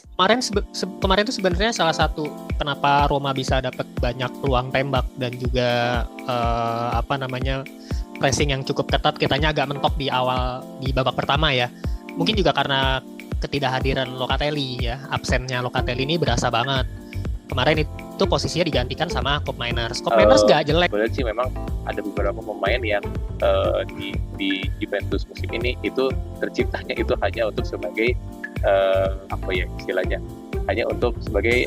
Kemarin tuh sebenarnya salah satu kenapa Roma bisa dapat banyak peluang tembak dan juga apa namanya pressing yang cukup ketat, kitanya agak mentok di awal di babak pertama ya. Mungkin juga karena ketidakhadiran Locatelli ya, absennya Locatelli ini berasa banget. Kemarin itu posisinya digantikan sama Cop Miners. Cop Miners nggak jelek. Sebenarnya sih memang ada beberapa pemain yang di Juventus musim ini itu terciptanya itu hanya untuk sebagai apa ya istilahnya, hanya untuk sebagai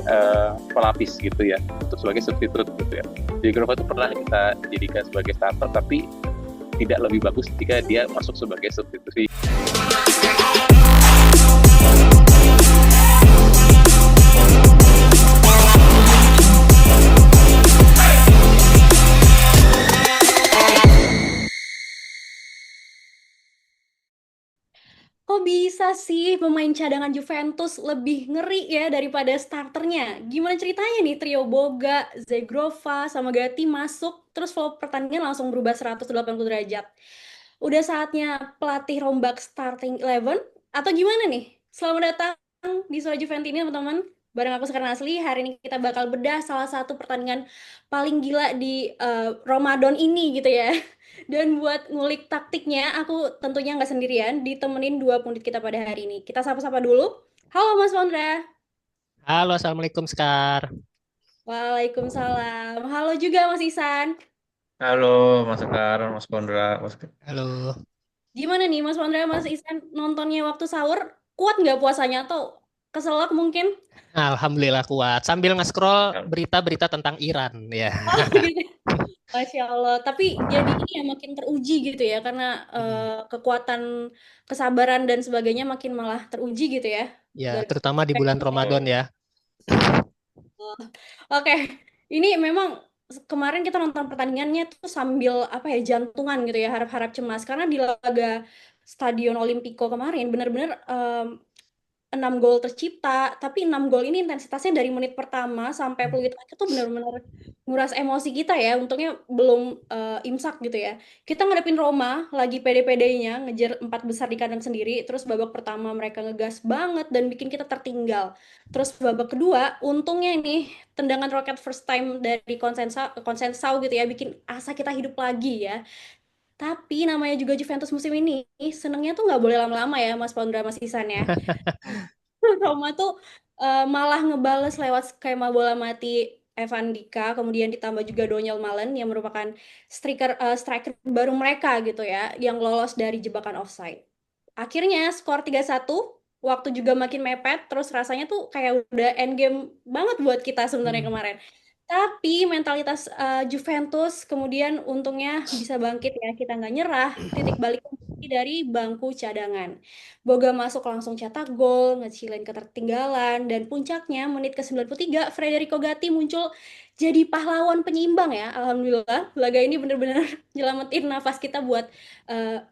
pelapis gitu ya, untuk sebagai substitute gitu ya. Jadi Grova itu pernah kita jadikan sebagai starter, tapi tidak lebih bagus jika dia masuk sebagai substitusi. Kok bisa sih pemain cadangan Juventus lebih ngeri ya daripada starternya? Gimana ceritanya nih trio Boga, Zegrova, sama Gatti masuk, terus flow pertandingan langsung berubah 180 derajat. Udah saatnya pelatih rombak starting eleven atau gimana nih? Selamat datang di Suara Juventini teman-teman. Bareng aku Sekarang Asli, hari ini kita bakal bedah salah satu pertandingan paling gila di Ramadan ini gitu ya. Dan buat ngulik taktiknya, aku tentunya nggak sendirian, ditemenin dua pundit kita pada hari ini. Kita sapa-sapa dulu. Halo Mas Pondra. Halo, assalamualaikum Sekar. Waalaikumsalam. Halo juga Mas Isan. Halo Mas Sekar, Mas Pondra, Mas. Halo. Gimana nih Mas Pondra, Mas Isan nontonnya waktu sahur? Kuat nggak puasanya atau keselak mungkin? Alhamdulillah kuat. Sambil nge-scroll berita-berita tentang Iran ya. Oh gitu. Masya Allah. Tapi jadi ini ya makin teruji gitu ya, karena kekuatan kesabaran dan sebagainya makin malah teruji gitu ya. Ya, Gara-gara terutama di bulan Ramadan ya. Oke, ini memang kemarin kita nonton pertandingannya tuh sambil apa ya jantungan gitu ya, harap-harap cemas karena di laga Stadion Olimpico kemarin benar-benar 6 gol tercipta, tapi 6 gol ini intensitasnya dari menit pertama sampai peluit akhir tuh benar-benar nguras emosi kita ya. Untungnya belum imsak gitu ya. Kita ngadepin Roma lagi pede-pedenya ngejar 4 besar di kandang sendiri, terus babak pertama mereka ngegas banget dan bikin kita tertinggal. Terus babak kedua, untungnya ini tendangan roket first time dari Konsensau gitu ya bikin asa kita hidup lagi ya. Tapi namanya juga Juventus musim ini, senengnya tuh nggak boleh lama-lama ya Mas Pondra Mas Isan ya. Roma tuh malah ngebales lewat skema bola mati Evan Dika, kemudian ditambah juga Donyell Malen yang merupakan striker baru mereka gitu ya, yang lolos dari jebakan offside. Akhirnya skor 3-1, waktu juga makin mepet, terus rasanya tuh kayak udah endgame banget buat kita sebenarnya kemarin. Tapi mentalitas Juventus kemudian untungnya bisa bangkit ya, kita nggak nyerah, titik balik dari bangku cadangan. Boga masuk langsung cetak gol, ngecilin ketertinggalan, dan puncaknya menit ke 93 Federico Gatti muncul jadi pahlawan penyeimbang ya. Alhamdulillah, laga ini benar-benar nyelamatin nafas kita buat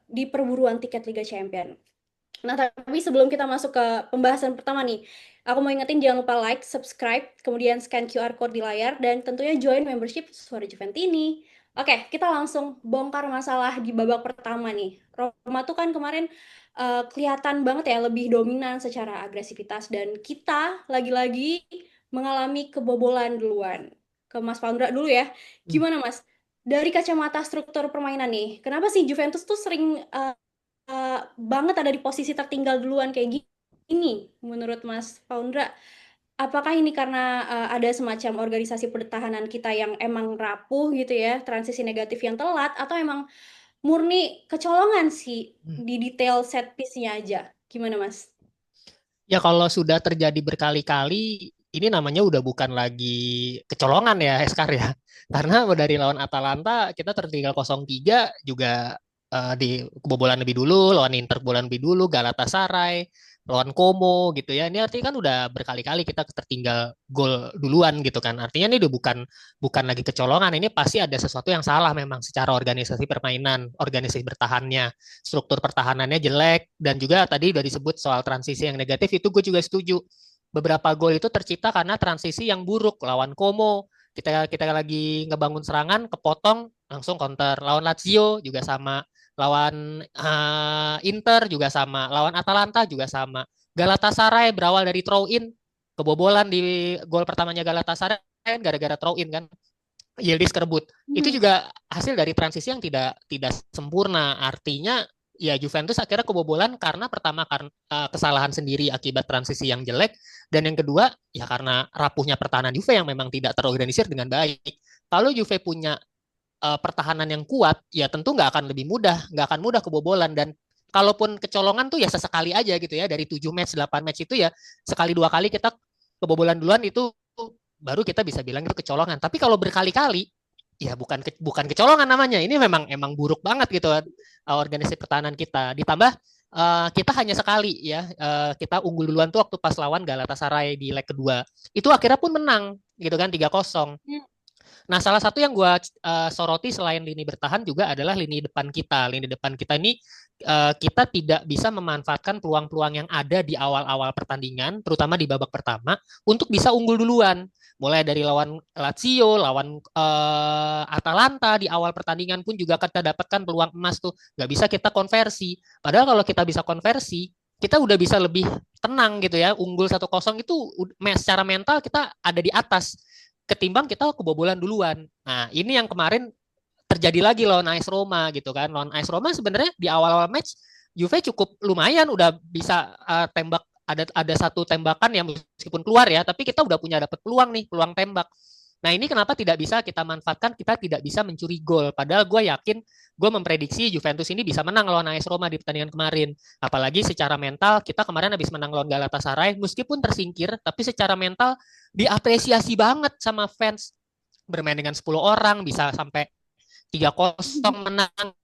di perburuan tiket Liga Champion. Nah, tapi sebelum kita masuk ke pembahasan pertama nih, aku mau ingetin jangan lupa like, subscribe, kemudian scan QR code di layar, dan tentunya join membership Suara Juventini. Oke, kita langsung bongkar masalah di babak pertama nih. Roma tuh kan kemarin kelihatan banget ya lebih dominan secara agresivitas, dan kita lagi-lagi mengalami kebobolan duluan. Ke Mas Pandra dulu ya. Gimana Mas? Dari kacamata struktur permainan nih, kenapa sih Juventus tuh sering banget ada di posisi tertinggal duluan kayak gini menurut Mas Paundra? Apakah ini karena ada semacam organisasi pertahanan kita yang emang rapuh gitu ya, transisi negatif yang telat, atau emang murni kecolongan sih di detail set piece-nya aja? Gimana Mas? Ya kalau sudah terjadi berkali-kali, ini namanya udah bukan lagi kecolongan ya, Eskar ya. Karena dari lawan Atalanta kita tertinggal 0-3 juga di kebobolan lebih dulu, lawan Inter kebobolan lebih dulu, Galatasaray, lawan Como gitu ya. Ini artinya kan udah berkali-kali kita tertinggal gol duluan gitu kan. Artinya ini udah bukan bukan lagi kecolongan, ini pasti ada sesuatu yang salah memang secara organisasi permainan, organisasi bertahannya, struktur pertahanannya jelek, dan juga tadi udah disebut soal transisi yang negatif, itu gue juga setuju. Beberapa gol itu tercipta karena transisi yang buruk. Lawan Como kita kita lagi ngebangun serangan, kepotong, langsung counter. Lawan Lazio juga sama, lawan Inter juga sama, lawan Atalanta juga sama. Galatasaray berawal dari throw in, kebobolan di gol pertamanya Galatasaray kan gara-gara throw in kan. Yildiz kerebut. Itu Hmm. juga hasil dari transisi yang tidak sempurna. Artinya ya Juventus akhirnya kebobolan karena pertama karena kesalahan sendiri akibat transisi yang jelek, dan yang kedua ya karena rapuhnya pertahanan Juve yang memang tidak terorganisir dengan baik. Kalau Juve punya pertahanan yang kuat, ya tentu nggak akan mudah kebobolan. Dan kalaupun kecolongan tuh ya sesekali aja gitu ya, dari 7 match 8 match itu ya sekali dua kali kita kebobolan duluan, itu baru kita bisa bilang itu kecolongan. Tapi kalau berkali-kali ya bukan kecolongan namanya. Ini memang emang buruk banget gitu kan, organisasi pertahanan kita. Ditambah kita hanya sekali ya, kita unggul duluan tuh waktu pas lawan Galatasaray di leg kedua. Itu akhirnya pun menang gitu kan 3-0. Hmm. Nah, salah satu yang gue soroti selain lini bertahan juga adalah lini depan kita. Lini depan kita ini kita tidak bisa memanfaatkan peluang-peluang yang ada di awal-awal pertandingan, terutama di babak pertama, untuk bisa unggul duluan. Mulai dari lawan Lazio, lawan Atalanta di awal pertandingan pun juga kita dapatkan peluang emas tuh. Nggak bisa kita konversi. Padahal kalau kita bisa konversi, kita udah bisa lebih tenang gitu ya. Unggul 1-0 itu secara mental kita ada di atas ketimbang kita kebobolan duluan. Nah, ini yang kemarin terjadi lagi lawan AS Roma gitu kan. Lawan AS Roma sebenarnya di awal-awal match Juve cukup lumayan udah bisa tembak, ada satu tembakan yang meskipun keluar ya, tapi kita udah punya dapat peluang nih, peluang tembak. Nah, ini kenapa tidak bisa kita manfaatkan, kita tidak bisa mencuri gol. Padahal gue yakin, gue memprediksi Juventus ini bisa menang lawan AS Roma di pertandingan kemarin. Apalagi secara mental, kita kemarin habis menang lawan Galatasaray, meskipun tersingkir, tapi secara mental diapresiasi banget sama fans. Bermain dengan 10 orang, bisa sampai 3-0 menang,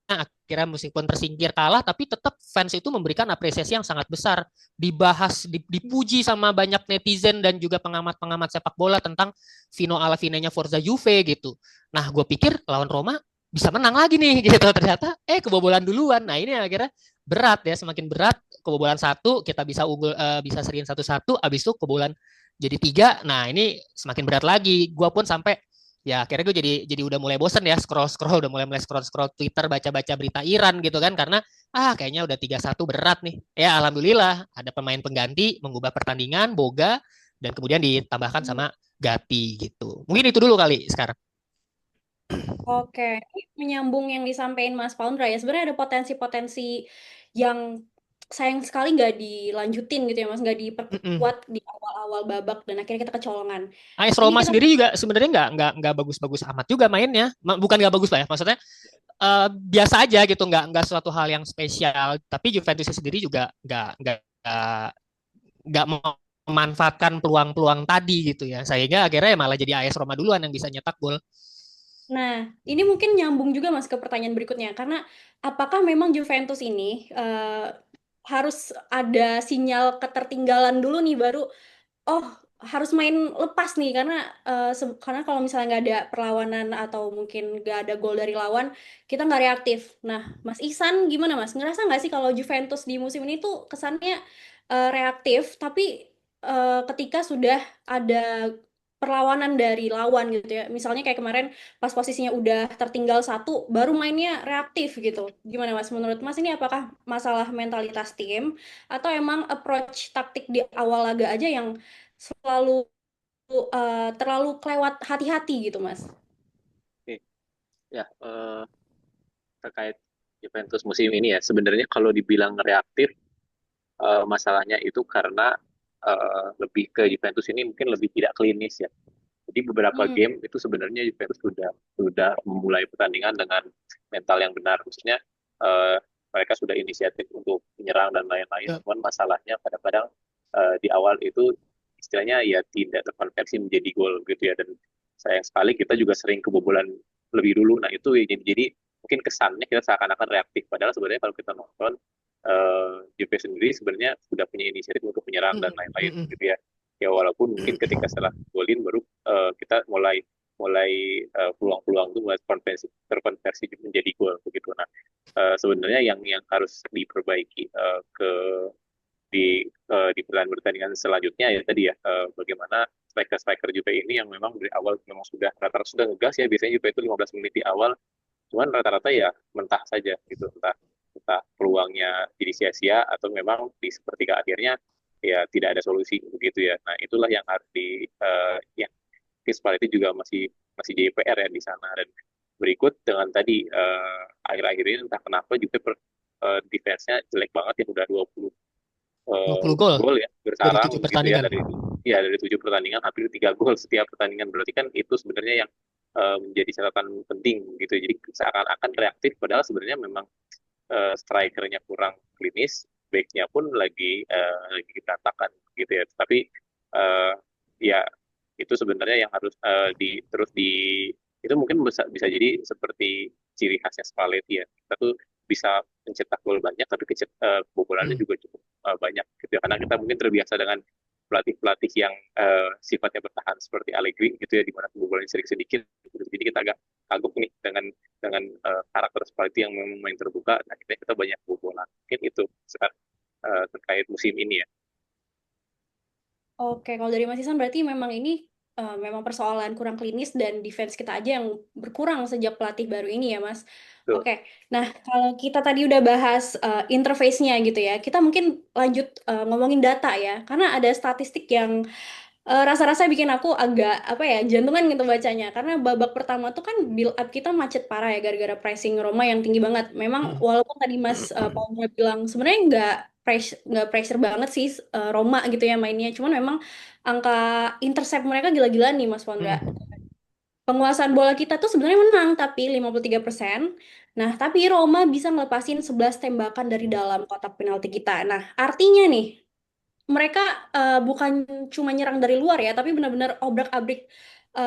akhirnya meskipun tersingkir kalah, tapi tetap fans itu memberikan apresiasi yang sangat besar, dibahas, dipuji sama banyak netizen dan juga pengamat-pengamat sepak bola tentang Vino Alavinenya Forza Juve gitu. Nah, gue pikir lawan Roma bisa menang lagi nih gitu, ternyata kebobolan duluan. Nah, ini akhirnya berat ya, semakin berat. Kebobolan satu kita bisa unggul, bisa seriin 1-1, abis itu kebobolan jadi 3. Nah, ini semakin berat lagi. Gue pun sampai ya akhirnya gue jadi udah mulai bosen ya, scroll udah mulai scroll Twitter, baca-baca berita Iran gitu kan, karena kayaknya udah 3-1 berat nih. Ya alhamdulillah ada pemain pengganti mengubah pertandingan, Boga, dan kemudian ditambahkan sama Gatti gitu. Mungkin itu dulu kali sekarang. Oke, ini menyambung yang disampaikan Mas Paundra ya. Sebenarnya ada potensi-potensi yang sayang sekali nggak dilanjutin gitu ya Mas, nggak diperkuat di awal-awal babak dan akhirnya kita kecolongan. AS Ini Roma kita sendiri juga sebenarnya nggak bagus-bagus amat juga mainnya. Bukan nggak bagus lah ya, maksudnya biasa aja gitu, nggak suatu hal yang spesial. Tapi Juventus sendiri juga nggak memanfaatkan peluang-peluang tadi gitu ya. Sehingga akhirnya malah jadi AS Roma duluan yang bisa nyetak gol. Nah, ini mungkin nyambung juga Mas ke pertanyaan berikutnya, karena apakah memang Juventus ini harus ada sinyal ketertinggalan dulu nih baru, oh harus main lepas nih, karena kalau misalnya nggak ada perlawanan atau mungkin nggak ada gol dari lawan, kita nggak reaktif. Nah, Mas Ihsan gimana Mas? Ngerasa nggak sih kalau Juventus di musim ini tuh kesannya reaktif, tapi ketika sudah ada perlawanan dari lawan gitu ya. Misalnya kayak kemarin pas posisinya udah tertinggal satu, baru mainnya reaktif gitu. Gimana Mas? Menurut Mas ini apakah masalah mentalitas tim atau emang approach taktik di awal laga aja yang selalu terlalu kelewat hati-hati gitu Mas? Oke. Ya, terkait Juventus musim ini ya, sebenarnya kalau dibilang reaktif, masalahnya itu karena lebih ke Juventus ini mungkin lebih tidak klinis ya. Jadi beberapa Hmm. game itu sebenarnya Juventus sudah memulai pertandingan dengan mental yang benar. Maksudnya eh, mereka sudah inisiatif untuk menyerang dan lain-lain. Ya. Cuman masalahnya kadang-kadang di awal itu istilahnya ya tidak terkonversi menjadi gol gitu ya. Dan sayang sekali kita juga sering kebobolan lebih dulu. Nah itu jadi mungkin kesannya kita seakan-akan reaktif. Padahal sebenarnya kalau kita nonton Juve sendiri sebenarnya sudah punya inisiatif untuk menyerang dan lain-lain gitu ya. Ya walaupun mungkin ketika setelah golin baru kita mulai mulai peluang-peluang itu mulai terkonversi menjadi gol begitu. Nah, sebenarnya yang harus diperbaiki di pertandingan selanjutnya ya tadi ya, bagaimana striker-striker Juve ini yang memang dari awal memang sudah rata-rata sudah ngegas ya, biasanya Juve itu 15 menit di awal, cuman rata-rata ya mentah saja gitu, entah entah peluangnya jadi sia-sia atau memang di sepertiga akhirnya ya tidak ada solusi begitu ya. Nah itulah yang harus yang Kispal itu juga masih masih jadi PR ya di sana. Dan berikut dengan tadi akhir-akhir ini entah kenapa juga defense-nya jelek banget ya, udah 20 gol gol ya dari bersarang 7 gitu ya, pertandingan. dari 7 pertandingan hampir 3 gol setiap pertandingan. Berarti kan itu sebenarnya yang menjadi catatan penting gitu. Jadi seakan-akan reaktif padahal sebenarnya memang strikernya kurang klinis, backnya pun lagi berantakan gitu ya. Tapi uh, ya itu sebenarnya yang harus terus di itu mungkin bisa jadi seperti ciri khasnya Spalletti ya. Kita tuh bisa mencetak gol banyak tapi kebobolannya Hmm. juga cukup banyak gitu ya. Karena kita mungkin terbiasa dengan pelatih-pelatih yang sifatnya bertahan seperti Allegri gitu ya, di mana kebobolannya sedikit-sedikit gitu. Jadi kita agak kagum nih dengan karakter Spalletti yang memang main terbuka. Nah, kita banyak kebobolan. Mungkin itu sekarang terkait musim ini ya. Oke, kalau dari Mas Isan berarti memang ini memang persoalan kurang klinis dan defense kita aja yang berkurang sejak pelatih baru ini ya, Mas. Tuh. Oke, nah kalau kita tadi udah bahas interface-nya gitu ya, kita mungkin lanjut ngomongin data ya, karena ada statistik yang rasa-rasa bikin aku agak apa ya jantungan gitu bacanya karena babak pertama tuh kan build up kita macet parah ya gara-gara pressing Roma yang tinggi banget. Memang Hmm. walaupun tadi Mas Paul bilang sebenarnya nggak pressure banget sih Roma gitu ya mainnya. Cuman memang angka intercept mereka gila-gilaan nih Mas Pondra. Hmm. Penguasaan bola kita tuh sebenarnya menang tapi 53%. Nah, tapi Roma bisa ngelepasin 11 tembakan dari dalam kotak penalti kita. Nah, artinya nih mereka bukan cuma nyerang dari luar ya, tapi benar-benar obrak-abrik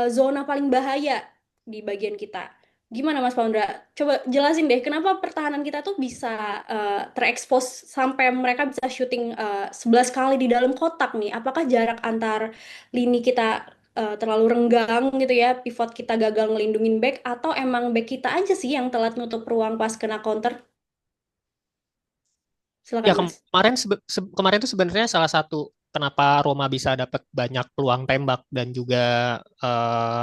zona paling bahaya di bagian kita. Gimana Mas Paundra? Coba jelasin deh, kenapa pertahanan kita tuh bisa terekspos sampai mereka bisa syuting 11 kali di dalam kotak nih? Apakah jarak antar lini kita terlalu renggang gitu ya, pivot kita gagal ngelindungin back, atau emang back kita aja sih yang telat nutup ruang pas kena counter? Ya Silakan Mas. kemarin tuh sebenarnya salah satu kenapa Roma bisa dapat banyak peluang tembak dan juga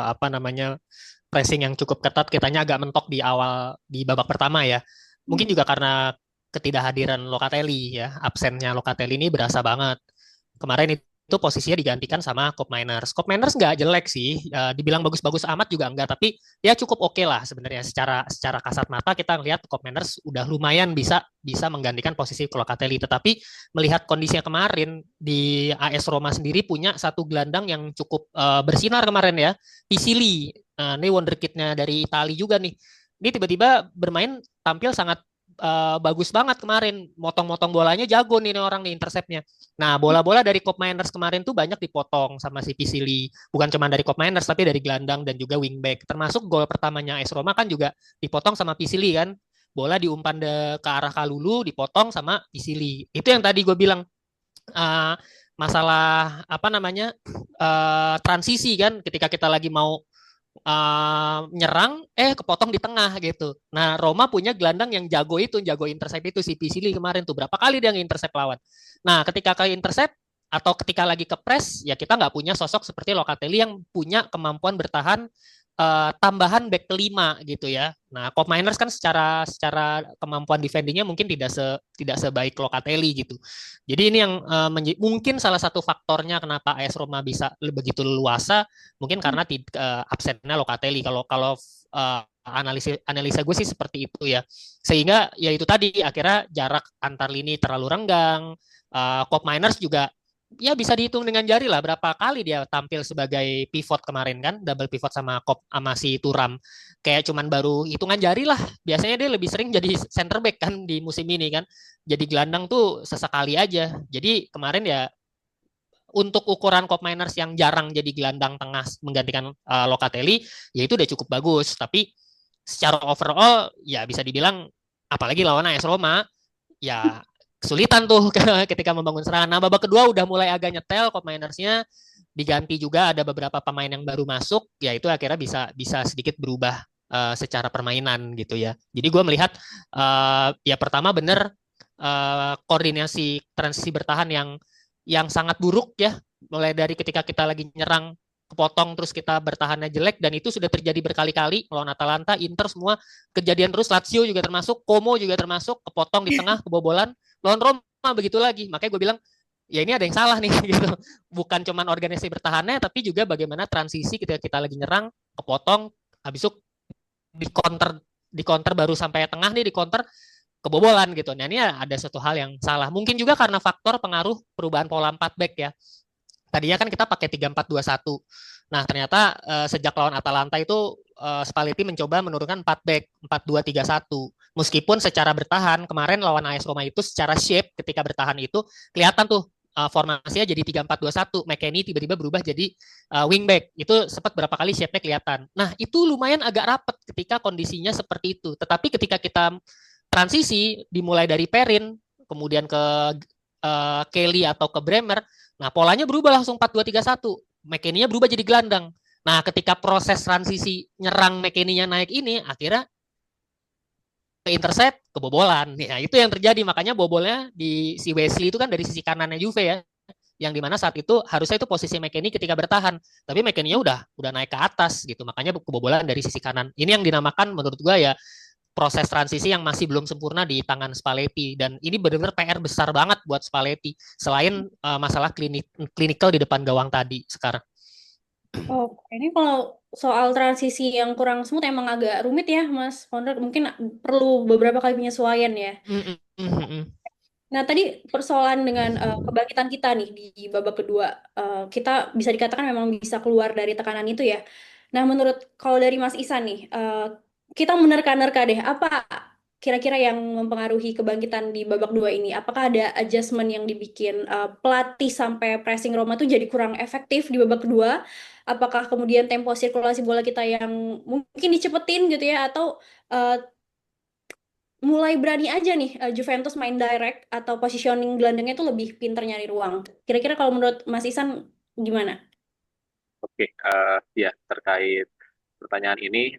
apa namanya pressing yang cukup ketat, kitanya agak mentok di awal di babak pertama ya. Mungkin Hmm. juga karena ketidakhadiran Locatelli ya, absennya Locatelli ini berasa banget. Kemarin itu posisinya digantikan sama Cop Miners. Cop Miners nggak jelek sih, dibilang bagus-bagus amat juga enggak, tapi ya cukup oke lah sebenarnya secara secara kasat mata kita ngelihat Cop Miners udah lumayan bisa bisa menggantikan posisi Locatelli. Tetapi melihat kondisinya kemarin di AS Roma sendiri punya satu gelandang yang cukup bersinar kemarin ya, Pisili. Ini wonderkidnya dari Italia juga nih. Ini tiba-tiba bermain tampil sangat bagus banget kemarin. Motong-motong bolanya jago nih orang nih interceptnya. Nah, bola-bola dari Cop Miners kemarin tuh banyak dipotong sama si Pisili. Bukan cuma dari Cop Miners, tapi dari gelandang dan juga wingback. Termasuk gol pertamanya AS Roma kan juga dipotong sama Pisili kan. Bola diumpan ke arah Kalulu, dipotong sama Pisili. Itu yang tadi gue bilang, uh, masalah apa namanya transisi kan ketika kita lagi mau nyerang kepotong di tengah gitu. Nah, Roma punya gelandang yang jago intercept itu si Pisili kemarin tuh berapa kali dia nge-intercept lawan. Nah, ketika ke intercept atau ketika lagi ke press ya kita nggak punya sosok seperti Locatelli yang punya kemampuan bertahan tambahan back kelima gitu ya. Nah, Cop Miners kan secara secara kemampuan defendingnya mungkin tidak sebaik Locatelli gitu. Jadi ini yang mungkin salah satu faktornya kenapa AS Roma bisa begitu leluasa, mungkin karena absennya Locatelli. Kalau kalau analisa gue sih seperti itu ya. Sehingga ya itu tadi akhirnya jarak antar lini terlalu renggang. Cop Miners juga ya bisa dihitung dengan jari lah berapa kali dia tampil sebagai pivot kemarin kan, double pivot sama Kop sama si Turam. Kayak cuman baru hitungan jari lah. Biasanya dia lebih sering jadi center back kan di musim ini kan. Jadi gelandang tuh sesekali aja. Jadi kemarin ya untuk ukuran Cop Miners yang jarang jadi gelandang tengah menggantikan Locatelli, ya itu udah cukup bagus. Tapi secara overall ya bisa dibilang apalagi lawan AS Roma ya kesulitan tuh ketika membangun serangan. Nah, babak kedua udah mulai agak nyetel Cop Minersnya, diganti juga ada beberapa pemain yang baru masuk, ya itu akhirnya bisa bisa sedikit berubah secara permainan gitu ya. Jadi gue melihat ya pertama bener koordinasi transisi bertahan yang sangat buruk ya, mulai dari ketika kita lagi nyerang kepotong terus kita bertahannya jelek, dan itu sudah terjadi berkali-kali lawan Atalanta, Inter, semua kejadian terus, Lazio juga termasuk, Como juga termasuk, kepotong di tengah, kebobolan, lawan Roma begitu lagi. Makanya gue bilang ya ini ada yang salah nih gitu. Bukan cuman organisasi bertahannya, tapi juga bagaimana transisi ketika kita lagi nyerang, kepotong, habis itu di counter baru sampai tengah nih, di counter kebobolan gitu. Nah ini ada satu hal yang salah. Mungkin juga karena faktor pengaruh perubahan pola 4 back ya. Tadinya kan kita pakai 3-4-2-1. Nah, ternyata sejak lawan Atalanta itu Spalletti mencoba menurunkan 4 back, 4-2-3-1. Meskipun secara bertahan kemarin lawan AS Roma itu secara shape ketika bertahan itu kelihatan tuh formasinya jadi 3-4-2-1. McKennie tiba-tiba berubah jadi wingback. Itu sempat berapa kali shape-nya kelihatan. Nah, itu lumayan agak rapat ketika kondisinya seperti itu. Tetapi ketika kita transisi dimulai dari Perin, kemudian ke Kelly atau ke Bremer, nah polanya berubah langsung 4-2-3-1. McKennie-nya berubah jadi gelandang. Nah, ketika proses transisi nyerang McKennie-nya naik ini, akhirnya ke intercept, kebobolan. Ya, itu yang terjadi. Makanya bobolnya di si Wesley itu kan dari sisi kanannya Juve ya. Yang dimana saat itu harusnya itu posisi McKennie ketika bertahan. Tapi McKennie-nya udah naik ke atas gitu. Makanya kebobolan dari sisi kanan. Ini yang dinamakan menurut gua ya proses transisi yang masih belum sempurna di tangan Spalletti, dan ini benar-benar PR besar banget buat Spalletti selain masalah klinikal di depan gawang tadi sekarang. Oh, ini kalau soal transisi yang kurang smooth emang agak rumit ya, Mas Konrad. Mungkin perlu beberapa kali penyesuaian ya. Nah, tadi persoalan dengan kebangkitan kita nih di babak kedua, kita bisa dikatakan memang bisa keluar dari tekanan itu ya. Nah, menurut kalau dari Mas Isan nih, kita menerka-nerka deh, apa kira-kira yang mempengaruhi kebangkitan di babak dua ini? Apakah ada adjustment yang dibikin pelatih sampai pressing Roma tuh jadi kurang efektif di babak kedua? Apakah kemudian tempo sirkulasi bola kita yang mungkin dicepetin gitu ya, atau mulai berani aja nih Juventus main direct atau positioning gelandangnya itu lebih pintar nyari ruang. Kira-kira kalau menurut Mas Isan gimana? Oke, ya terkait pertanyaan ini,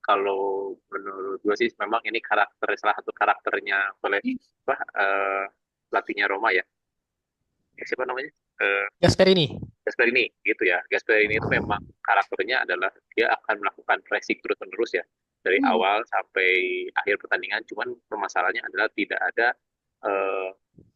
kalau menurut gue sih memang ini salah satu karakternya oleh pelatihnya Roma ya. Siapa namanya? Gasperini. Gasperini gitu ya. Gasperini itu memang karakternya adalah dia akan melakukan pressing terus-menerus ya dari awal sampai akhir pertandingan. Cuman permasalahannya adalah tidak ada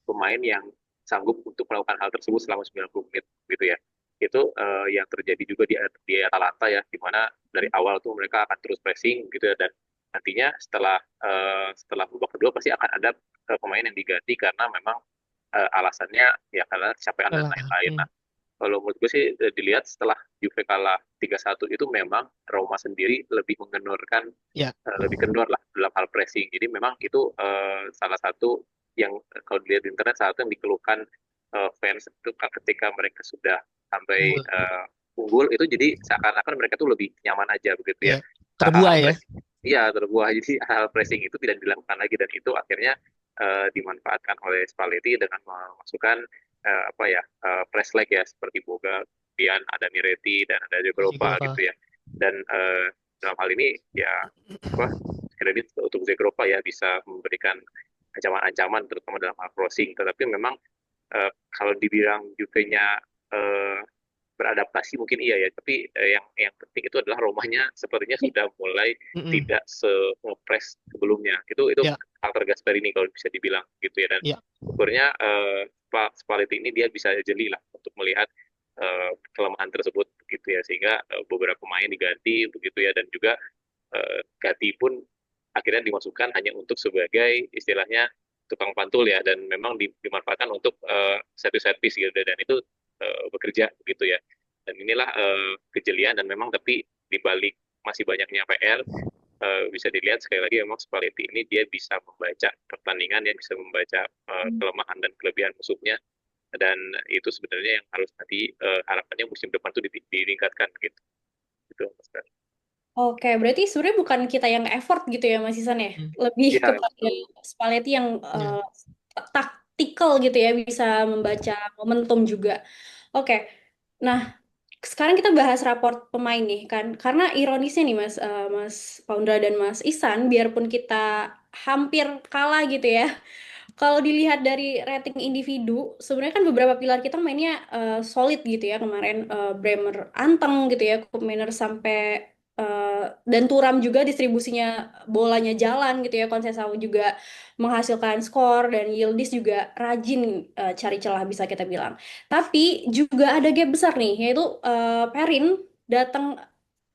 pemain yang sanggup untuk melakukan hal tersebut selama 90 menit gitu ya. Itu yang terjadi juga di Atalanta ya, di mana dari awal tuh mereka akan terus pressing gitu ya, dan nantinya setelah babak kedua pasti akan ada pemain yang diganti karena memang alasannya ya karena kecapean dan lain-lain. Nah, kalau menurut gue sih dilihat setelah Juve kalah 3-1 itu memang Roma sendiri lebih mengendorkan, lebih kendor lah dalam hal pressing. Jadi memang itu salah satu yang kalau dilihat di internet salah satu yang dikeluhkan fans itu ketika mereka sudah sampai unggul itu, jadi seakan-akan mereka tuh lebih nyaman aja begitu ya. Terbuai ya. Iya, terbuai. Jadi hal pressing itu tidak dilakukan lagi, dan itu akhirnya dimanfaatkan oleh Spalletti dengan memasukkan press leg ya, seperti Boga, kemudian ada Miretti dan ada Zegrova gitu ya. Dan dalam hal ini ya kredit untuk Zegrova ya, bisa memberikan ancaman-ancaman terutama dalam hal crossing. Tetapi memang kalau dibilang Juve-nya beradaptasi mungkin iya ya, tapi yang penting itu adalah Romanya sepertinya sudah mulai tidak se-press sebelumnya. Itu karakter Gasperini kalau bisa dibilang gitu ya, dan syukurnya Spalletti ini dia bisa jeli lah untuk melihat kelemahan tersebut begitu ya, sehingga beberapa pemain diganti begitu ya, dan juga ganti pun akhirnya dimasukkan hanya untuk sebagai istilahnya tukang pantul ya, dan memang dimanfaatkan untuk servis-servis gitu, dan itu bekerja begitu ya. Dan inilah kejelian, dan memang tapi dibalik masih banyaknya PR bisa dilihat sekali lagi memang Spalletti ini dia bisa membaca pertandingan, dia bisa membaca kelemahan dan kelebihan musuhnya, dan itu sebenarnya yang harus nanti harapannya musim depan itu ditingkatkan gitu. Gitu, Mas. Oke, berarti sebenarnya bukan kita yang effort gitu ya Mas Isan ya, lebih kepada Spalletti yang taktikal gitu ya, bisa membaca momentum juga. Oke, nah sekarang kita bahas raport pemain nih kan, karena ironisnya nih Mas Paundra dan Mas Isan, biarpun kita hampir kalah gitu ya, kalau dilihat dari rating individu, sebenarnya kan beberapa pilar kita mainnya solid gitu ya kemarin. Bremer anteng gitu ya, Koop Miner sampai dan Thuram juga distribusinya bolanya jalan gitu ya. Conceição juga menghasilkan skor dan Yildiz juga rajin cari celah bisa kita bilang. Tapi juga ada gap besar nih, yaitu Perin datang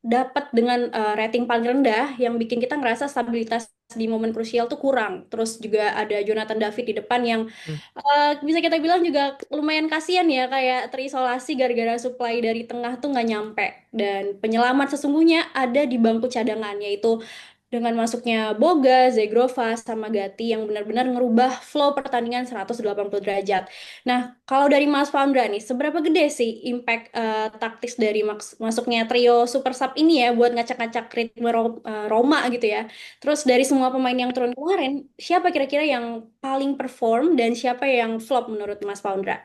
dapat dengan rating paling rendah yang bikin kita ngerasa stabilitas di momen krusial tuh kurang. Terus juga ada Jonathan David di depan yang Hmm. bisa kita bilang juga lumayan kasihan ya, kayak terisolasi gara-gara supply dari tengah tuh nggak nyampe. Dan penyelamat sesungguhnya ada di bangku cadangan, yaitu dengan masuknya Boga, Zegrova, sama Gatti yang benar-benar ngerubah flow pertandingan 180 derajat. Nah, kalau dari Mas Fandra nih, seberapa gede sih impact taktis dari masuknya trio super sub ini ya buat ngacak-ngacak ritme Roma gitu ya. Terus dari semua pemain yang turun kemarin, siapa kira-kira yang paling perform dan siapa yang flop menurut Mas Fandra?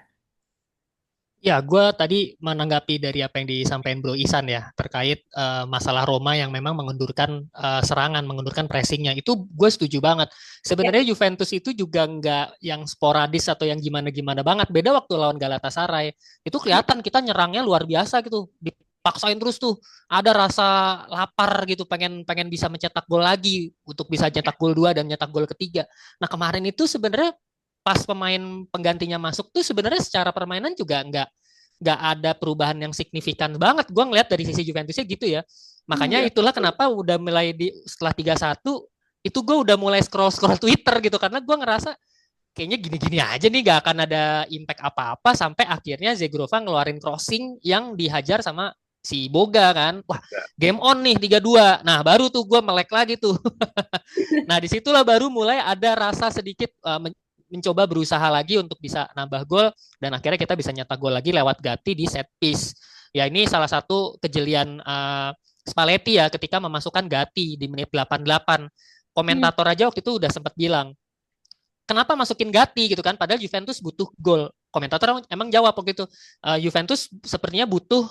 Ya, gue tadi menanggapi dari apa yang disampaikan Bro Isan ya, terkait masalah Roma yang memang mengendurkan serangan, mengendurkan pressingnya. Itu gue setuju banget. Ya. Sebenarnya Juventus itu juga nggak yang sporadis atau yang gimana-gimana banget. Beda waktu lawan Galatasaray. Itu kelihatan kita nyerangnya luar biasa gitu. Dipaksain terus tuh. Ada rasa lapar gitu, pengen pengen bisa mencetak gol lagi untuk bisa cetak gol 2 dan nyetak gol ketiga. Nah, kemarin itu sebenarnya pas pemain penggantinya masuk tuh sebenarnya secara permainan juga nggak ada perubahan yang signifikan banget. Gue ngeliat dari sisi Juventusnya gitu ya. Makanya Iya. itulah kenapa udah mulai setelah 3-1 itu gue udah mulai scroll Twitter gitu karena gue ngerasa kayaknya gini-gini aja nih gak akan ada impact apa-apa sampai akhirnya Zegrova ngeluarin crossing yang dihajar sama si Boga kan. Wah, game on nih 3-2. Nah, baru tuh gue melek lagi tuh. Nah, disitulah baru mulai ada rasa sedikit mencoba berusaha lagi untuk bisa nambah gol dan akhirnya kita bisa nyetak gol lagi lewat Gatti di set piece. Ya ini salah satu kejelian Spalletti ya ketika memasukkan Gatti di menit 88. Hmm. Komentator aja waktu itu udah sempat bilang, kenapa masukin Gatti gitu kan? Padahal Juventus butuh gol. Komentator emang jawab waktu itu, Juventus sepertinya butuh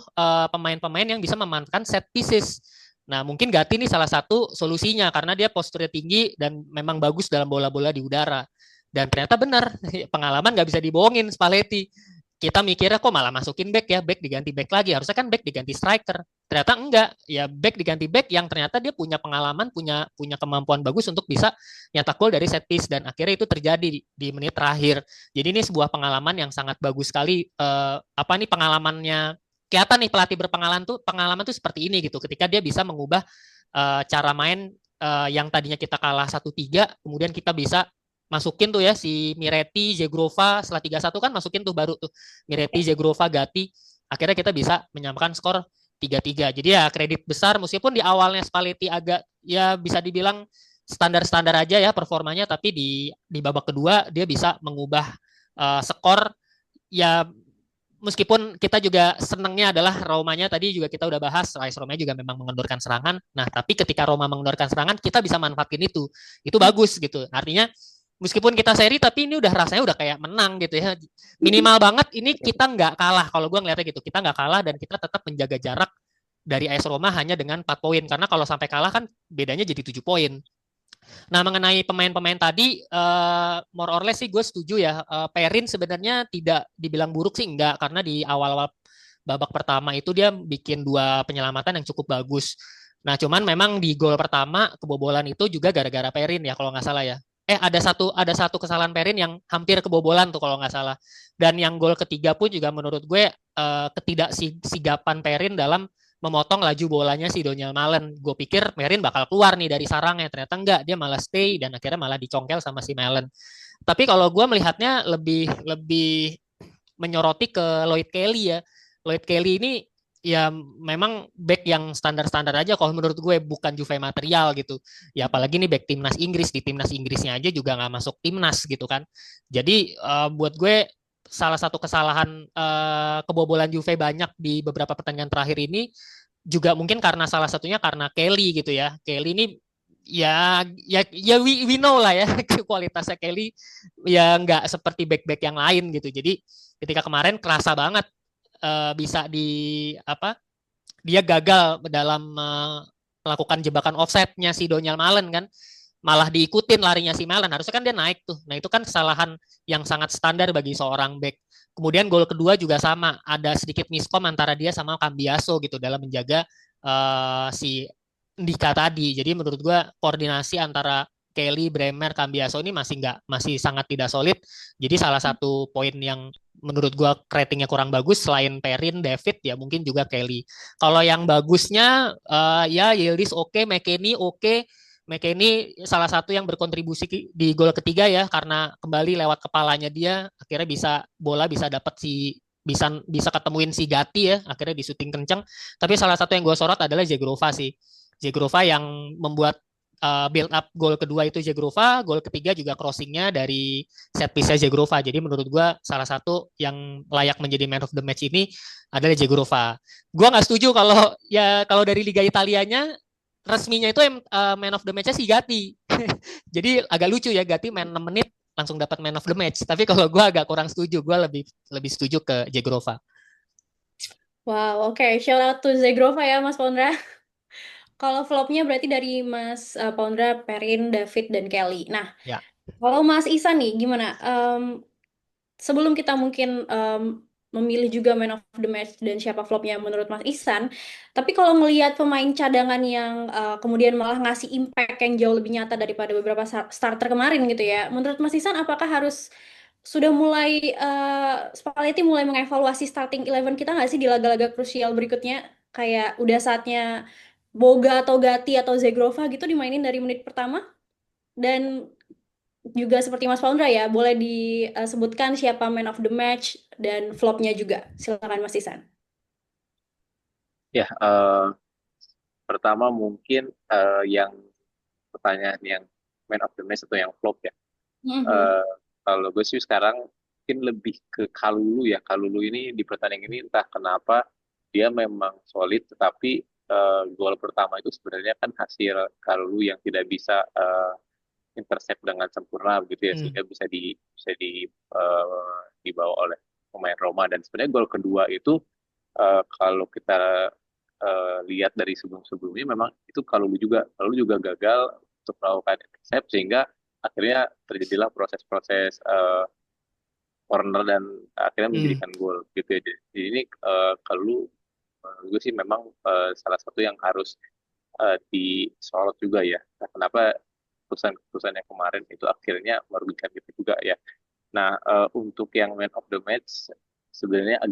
pemain-pemain yang bisa memanfaatkan set pieces. Nah, mungkin Gatti ini salah satu solusinya karena dia posturnya tinggi dan memang bagus dalam bola-bola di udara. Dan ternyata benar, pengalaman nggak bisa dibohongin Spalletti. Kita mikirnya kok malah masukin back ya, back diganti back lagi. Harusnya kan back diganti striker. Ternyata enggak, ya back diganti back yang ternyata dia punya pengalaman, punya punya kemampuan bagus untuk bisa nyetak gol dari set piece dan akhirnya itu terjadi di menit terakhir. Jadi ini sebuah pengalaman yang sangat bagus sekali. Apa nih pengalamannya? Kelihatan nih pelatih pengalaman tuh seperti ini gitu. Ketika dia bisa mengubah cara main yang tadinya kita kalah 1-3, kemudian kita bisa masukin tuh ya si Miretti, Zegrova setelah 3-1 kan masukin tuh baru tuh Miretti, Zegrova, Gatti. Akhirnya kita bisa menyamakan skor 3-3. Jadi ya kredit besar meskipun di awalnya Spalletti agak ya bisa dibilang standar-standar aja ya performanya tapi di babak kedua dia bisa mengubah skor ya meskipun kita juga senangnya adalah Romanya tadi juga kita udah bahas AS Roma juga memang mengendorkan serangan. Nah, tapi ketika Roma mengendorkan serangan kita bisa manfaatin itu. Itu bagus gitu. Artinya meskipun kita seri tapi ini udah rasanya udah kayak menang gitu ya minimal banget ini kita nggak kalah kalau gue ngeliatnya gitu kita nggak kalah dan kita tetap menjaga jarak dari AS Roma hanya dengan 4 poin karena kalau sampai kalah kan bedanya jadi 7 poin. Nah mengenai pemain-pemain tadi more or less sih gue setuju ya Perin sebenarnya tidak dibilang buruk sih enggak karena di awal-awal babak pertama itu dia bikin 2 penyelamatan yang cukup bagus. Nah cuman memang di gol pertama kebobolan itu juga gara-gara Perin ya kalau nggak salah ya. Ada satu kesalahan Perin yang hampir kebobolan tuh kalau nggak salah. Dan yang gol ketiga pun juga menurut gue ketidaksigapan Perin dalam memotong laju bolanya si Donyal Malen. Gue pikir Perin bakal keluar nih dari sarangnya, ternyata enggak, dia malah stay dan akhirnya malah dicongkel sama si Malen. Tapi kalau gue melihatnya lebih lebih menyoroti ke Lloyd Kelly ya. Lloyd Kelly ini ya memang back yang standar-standar aja kalau menurut gue bukan Juve material gitu. Ya apalagi nih back timnas Inggris di timnas Inggrisnya aja juga nggak masuk timnas gitu kan. Jadi buat gue salah satu kesalahan kebobolan Juve banyak di beberapa pertandingan terakhir ini juga mungkin karena salah satunya karena Kelly gitu ya. Kelly ini ya we know lah ya kualitasnya Kelly ya nggak seperti back-back yang lain gitu. Jadi ketika kemarin kerasa banget bisa dia gagal dalam melakukan jebakan offside-nya si Donyal Malen kan. malah diikutin larinya si Malen. Harusnya kan dia naik tuh. Nah itu kan kesalahan yang sangat standar bagi seorang back. Kemudian gol kedua juga sama, ada sedikit miskom antara dia sama Cambiaso gitu dalam menjaga si Ndika tadi. Jadi menurut gue koordinasi antara Kelly, Bremer, Cambiaso ini masih sangat tidak solid. Jadi salah satu poin yang menurut gue ratingnya kurang bagus selain Perin, David ya mungkin juga Kelly. Kalau yang bagusnya ya Yildiz oke, McKennie oke. McKennie salah satu yang berkontribusi di gol ketiga ya karena kembali lewat kepalanya dia akhirnya bola bisa dapat bisa ketemuin si Gatti ya akhirnya di syuting kenceng. Tapi salah satu yang gue sorot adalah Zegrova sih. Zegrova yang membuat build up gol kedua itu Zegrova, gol ketiga juga crossingnya dari set piece Zegrova. Jadi menurut gue salah satu yang layak menjadi man of the match ini adalah Zegrova. Gue nggak setuju kalau dari Liga Italianya resminya itu man of the match-nya si Gatti. Jadi agak lucu ya Gatti main 6 menit langsung dapat man of the match. Tapi kalau gue agak kurang setuju, gue lebih setuju ke Zegrova. Wow, oke. Shout out to Zegrova ya, Mas Pondra. Kalau flopnya berarti dari Mas Pondra, Perin, David, dan Kelly. Nah, Ya. kalau Mas Isan nih, gimana? Sebelum kita mungkin memilih juga man of the match dan siapa flopnya menurut Mas Isan, tapi kalau ngelihat pemain cadangan yang kemudian malah ngasih impact yang jauh lebih nyata daripada beberapa starter kemarin gitu ya, menurut Mas Isan apakah harus sudah mulai Spalletti mulai mengevaluasi starting 11 kita nggak sih di laga-laga krusial berikutnya? Kayak udah saatnya Boga atau Gatti atau Zegrova gitu dimainin dari menit pertama? Dan juga seperti Mas Paundra ya, boleh disebutkan siapa man of the match dan flopnya juga. Silakan Mas Isan. Ya, pertama mungkin yang pertanyaan yang man of the match atau yang flop ya. Kalau gue sih sekarang mungkin lebih ke Kalulu ya. Kalulu ini di pertandingan ini entah kenapa dia memang solid, tetapi gol pertama itu sebenarnya kan hasil Kalulu yang tidak bisa intercept dengan sempurna begitu ya, sehingga dibawa oleh pemain Roma. Dan sebenarnya gol kedua itu kalau kita lihat dari sebelum-sebelumnya memang itu Kalulu juga gagal untuk melakukan intercept sehingga akhirnya terjadilah proses-proses corner dan akhirnya menjadikan gol gitu ya. Jadi ini Kalulu gue sih memang salah satu yang harus disorot juga ya. Nah, kenapa keputusan yang kemarin itu akhirnya merugikan kita juga ya. Nah, untuk yang man of the match sebenarnya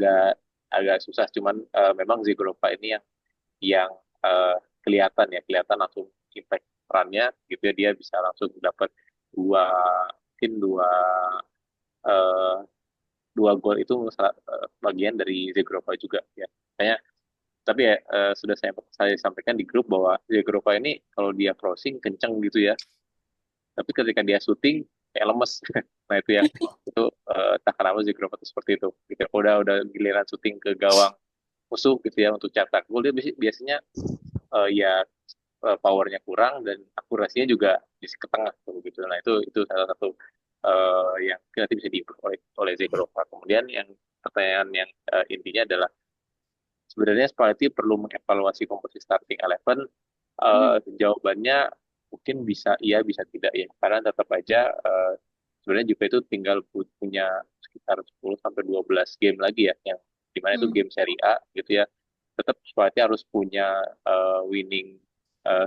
agak susah, cuman memang Zegrova ini yang kelihatan langsung impact perannya gitu ya, dia bisa langsung dapat mungkin eh, dua gol itu bagian dari Zegrova juga ya. Kayaknya tapi ya sudah saya sampaikan di grup bahwa Zegrova ini kalau dia crossing kenceng gitu ya, tapi ketika dia syuting kayak lemes. Nah itu yang itu tak kenapa Zegrova itu seperti itu gitu. Udah giliran syuting ke gawang musuh gitu ya untuk cetak gol, dia biasanya ya powernya kurang dan akurasinya juga di ke tengah gitu. Nah itu salah satu yang nanti bisa diimprove oleh Zegrova. Kemudian yang pertanyaan yang intinya adalah sebenarnya Spalletti perlu mengevaluasi komposisi starting 11. Jawabannya mungkin bisa iya bisa tidak ya, karena tetap aja sebenarnya juga itu tinggal punya sekitar 10 sampai 12 game lagi ya, yang dimana itu game Serie A gitu ya. Tetap Spalletti harus punya winning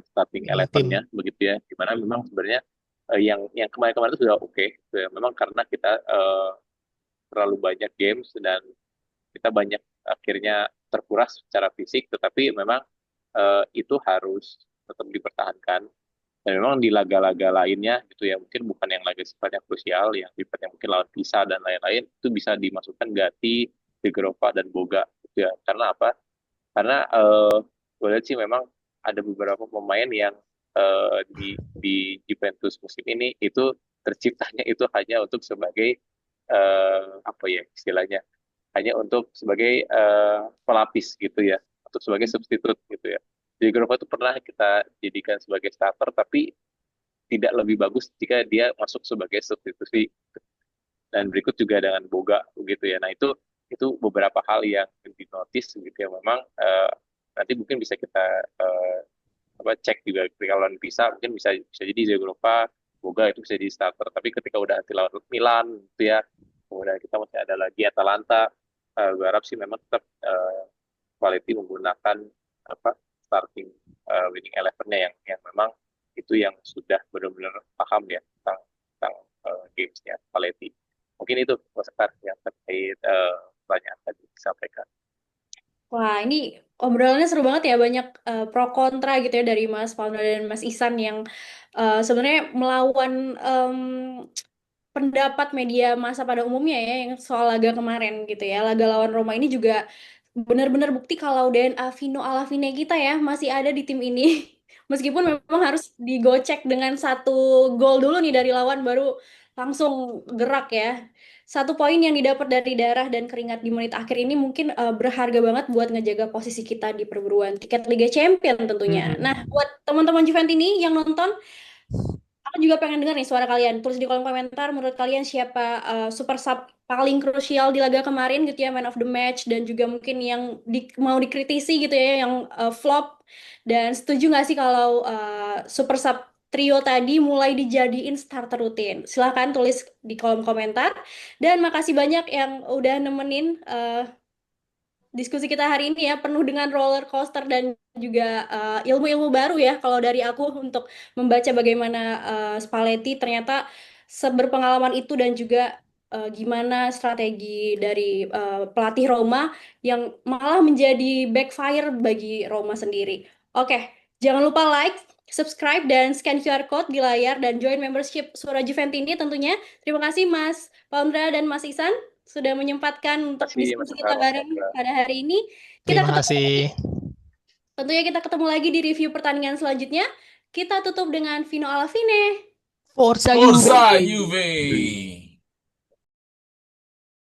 starting 11-nya begitu ya, dimana memang sebenarnya yang kemarin-kemarin itu sudah oke. Gitu ya. Memang karena kita terlalu banyak games dan kita banyak akhirnya terkuras secara fisik, tetapi memang itu harus tetap dipertahankan. Dan memang di laga-laga lainnya gitu ya, mungkin bukan yang laga sifatnya krusial, yang sifatnya mungkin lawan Pisa dan lain-lain, itu bisa dimasukkan Gatti, Zegrova, dan Boga gitu ya. Karena apa? Karena gue lihat sih memang ada beberapa pemain yang di Juventus musim ini itu terciptanya itu hanya untuk sebagai apa ya istilahnya, hanya untuk sebagai pelapis gitu ya, untuk sebagai substitut gitu ya. Jadi Grova itu pernah kita jadikan sebagai starter, tapi tidak lebih bagus jika dia masuk sebagai substitusi. Dan berikut juga dengan Boga begitu ya. Nah itu beberapa hal yang dinotis gitu ya. Memang nanti mungkin bisa kita cek juga ketika lawan Pisa mungkin bisa jadi Zaglopa, Boga itu bisa di starter. Tapi ketika udah nanti lawan Milan gitu ya, kemudian kita masih ada lagi Atalanta. Gue harap sih memang tetap quality menggunakan starting winning eleven-nya yang memang itu yang sudah benar-benar paham ya tentang gamesnya quality. Mungkin itu Mas Sekar yang terkait pertanyaan tadi disampaikan. Wah, ini obrolannya seru banget ya, banyak pro kontra gitu ya dari Mas Fauda dan Mas Ihsan yang sebenarnya melawan pendapat media massa pada umumnya ya yang soal laga kemarin gitu ya. Laga lawan Roma ini juga benar-benar bukti kalau DNA Vino Alavine kita ya masih ada di tim ini. Meskipun memang harus digocek dengan satu gol dulu nih dari lawan baru langsung gerak ya. Satu poin yang didapat dari darah dan keringat di menit akhir ini mungkin berharga banget buat ngejaga posisi kita di perburuan tiket Liga Champions tentunya. Nah, buat teman-teman Juventus ini yang nonton, aku juga pengen dengar nih suara kalian. Tulis di kolom komentar menurut kalian siapa super sub paling krusial di laga kemarin gitu ya, man of the match, dan juga mungkin yang mau dikritisi gitu ya, yang flop. Dan setuju nggak sih kalau super sub trio tadi mulai dijadiin starter rutin? Silahkan tulis di kolom komentar. Dan makasih banyak yang udah nemenin diskusi kita hari ini ya, penuh dengan roller coaster dan juga ilmu-ilmu baru ya kalau dari aku untuk membaca bagaimana Spalletti ternyata seberpengalaman itu, dan juga gimana strategi dari pelatih Roma yang malah menjadi backfire bagi Roma sendiri. Oke, jangan lupa like, subscribe, dan scan QR code di layar dan join membership Suara Juventini tentunya. Terima kasih Mas Paundra dan Mas Ihsan sudah menyempatkan untuk Terima kasih Mas diskusi kita Sekar, Mas bareng Hendra. pada hari ini. Kita Terima ketemu, kasih. tentunya kita ketemu lagi di review pertandingan selanjutnya. Kita tutup dengan Vino Alavine. Forza Forza Juve. Juve.